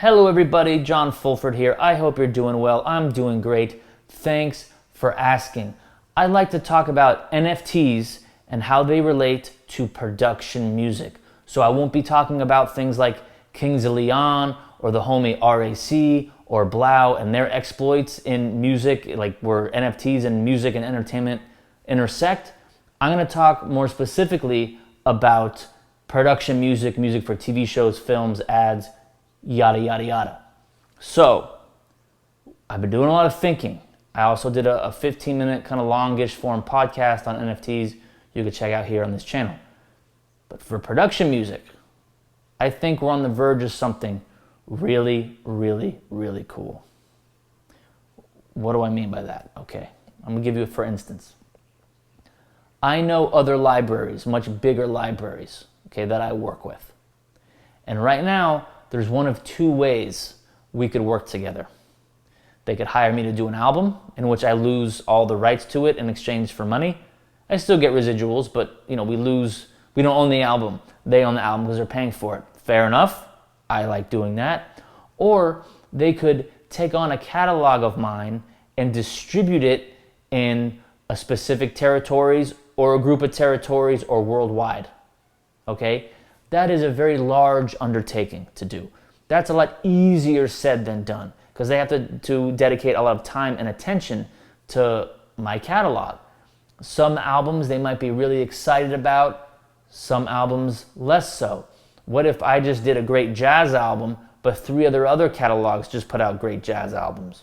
Hello everybody, John Fulford here. I hope you're doing well. I'm doing great. Thanks for asking. I'd like to talk about NFTs and how they relate to production music. So I won't be talking about things like Kings of Leon or the homie RAC or Blau and their exploits in music, like where NFTs and music and entertainment intersect. I'm going to talk more specifically about production music, music for TV shows, films, ads, yada, yada, yada. So, I've been doing a lot of thinking. I also did a 15-minute kind of longish form podcast on NFTs you could check out here on this channel. But for production music, I think we're on the verge of something really, really, really cool. What do I mean by that? Okay, I'm going to give you a for instance. I know other libraries, much bigger libraries, okay, that I work with. And right now, there's one of two ways we could work together. They could hire me to do an album in which I lose all the rights to it in exchange for money. I still get residuals, but we don't own the album. They own the album because they're paying for it. Fair enough. I like doing that. Or they could take on a catalog of mine and distribute it in a specific territories or a group of territories or worldwide. Okay? That is a very large undertaking to do. That's a lot easier said than done because they have to dedicate a lot of time and attention to my catalog. Some albums they might be really excited about, some albums less so. What if I just did a great jazz album, but three other catalogs just put out great jazz albums?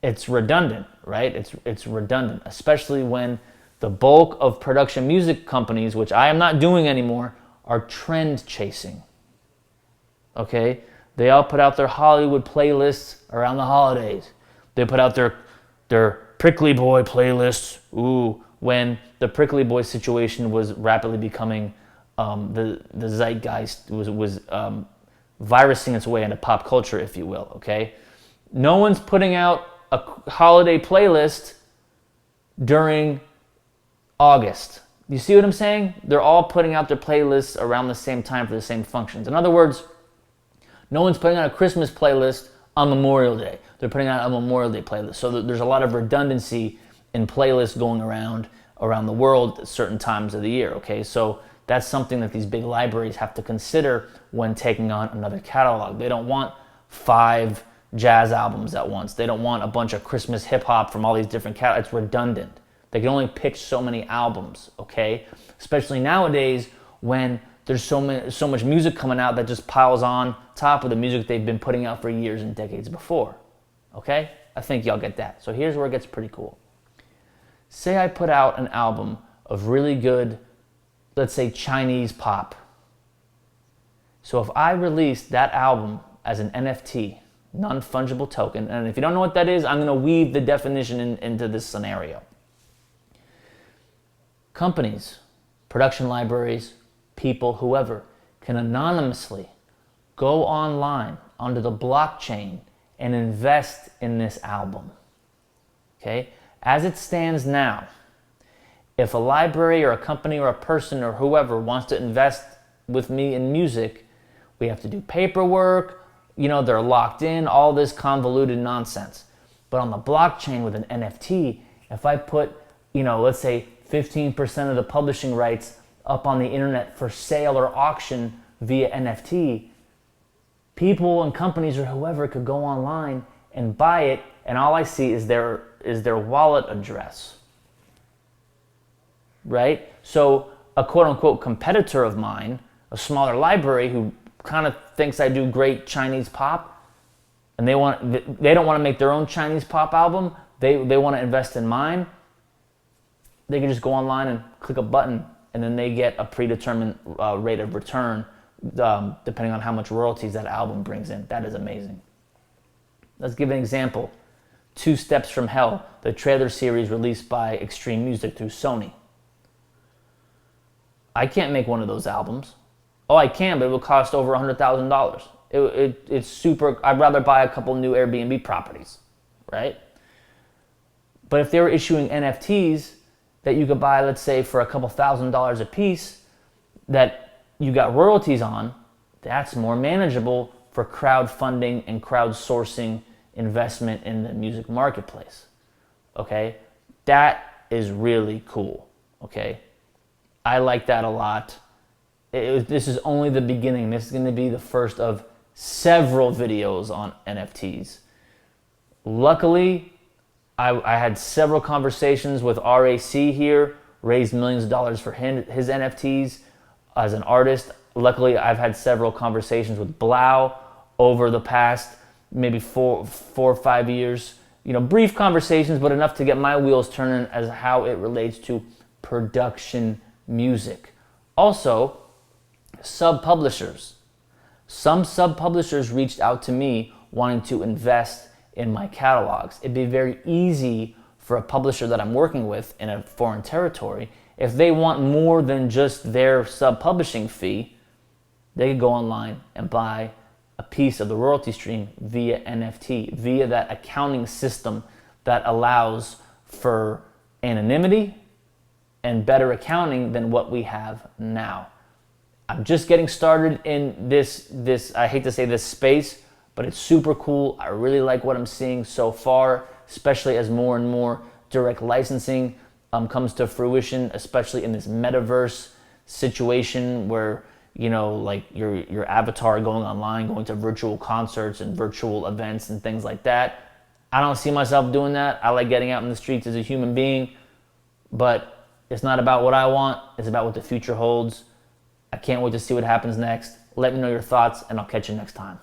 It's redundant, right? It's redundant, especially when the bulk of production music companies, which I am not doing anymore, are trend chasing. Okay? They all put out their Hollywood playlists around the holidays. They put out their Prickly Boy playlists, when the Prickly Boy situation was rapidly becoming the zeitgeist was virusing its way into pop culture, if you will, okay? No one's putting out a holiday playlist during August. You see what I'm saying? They're all putting out their playlists around the same time for the same functions. In other words, no one's putting out a Christmas playlist on Memorial Day. They're putting out a Memorial Day playlist. So there's a lot of redundancy in playlists going around the world at certain times of the year, okay? So that's something that these big libraries have to consider when taking on another catalog. They don't want 5 jazz albums at once. They don't want a bunch of Christmas hip-hop from all these different catalogs. It's redundant. They can only pitch so many albums, okay? Especially nowadays when there's so much music coming out that just piles on top of the music they've been putting out for years and decades before, okay? I think y'all get that. So here's where it gets pretty cool. Say I put out an album of really good, let's say Chinese pop. So if I release that album as an NFT, non-fungible token, and if you don't know what that is, I'm gonna weave the definition into this scenario. Companies, production libraries, people, whoever, can anonymously go online onto the blockchain and invest in this album. Okay? As it stands now, if a library or a company or a person or whoever wants to invest with me in music, we have to do paperwork, they're locked in, all this convoluted nonsense. But on the blockchain with an NFT, if I put, let's say 15% of the publishing rights up on the internet for sale or auction via NFT, people and companies or whoever could go online and buy it, and all I see is their wallet address. Right? So a quote-unquote competitor of mine, a smaller library who kind of thinks I do great Chinese pop, and they don't want to make their own Chinese pop album, they want to invest in mine, they can just go online and click a button, and then they get a predetermined rate of return depending on how much royalties that album brings in. That is amazing. Let's give an example. 2 Steps from Hell, the trailer series released by Extreme Music through Sony. I can't make one of those albums. Oh, I can, but it will cost over $100,000. It's super. I'd rather buy a couple new Airbnb properties, right? But if they were issuing NFTs that you could buy, let's say, for a couple $1,000s a piece, that you got royalties on, that's more manageable for crowdfunding and crowdsourcing investment in the music marketplace. Okay? That is really cool. Okay? I like that a lot. This is only the beginning. This is going to be the first of several videos on NFTs. Luckily, I had several conversations with RAC here, raised millions of dollars for his NFTs as an artist. Luckily, I've had several conversations with Blau over the past maybe four or 5 years. You know, brief conversations, but enough to get my wheels turning as how it relates to production music. Also, sub-publishers. Some sub-publishers reached out to me wanting to invest in my catalogs. It'd be very easy for a publisher that I'm working with in a foreign territory. If they want more than just their sub-publishing fee, they could go online and buy a piece of the royalty stream via NFT, via that accounting system that allows for anonymity and better accounting than what we have now. I'm just getting started in this I hate to say this space, but it's super cool. I really like what I'm seeing so far, especially as more and more direct licensing comes to fruition, especially in this metaverse situation where, you know, like your avatar going online, going to virtual concerts and virtual events and things like that. I don't see myself doing that. I like getting out in the streets as a human being, but it's not about what I want. It's about what the future holds. I can't wait to see what happens next. Let me know your thoughts, and I'll catch you next time.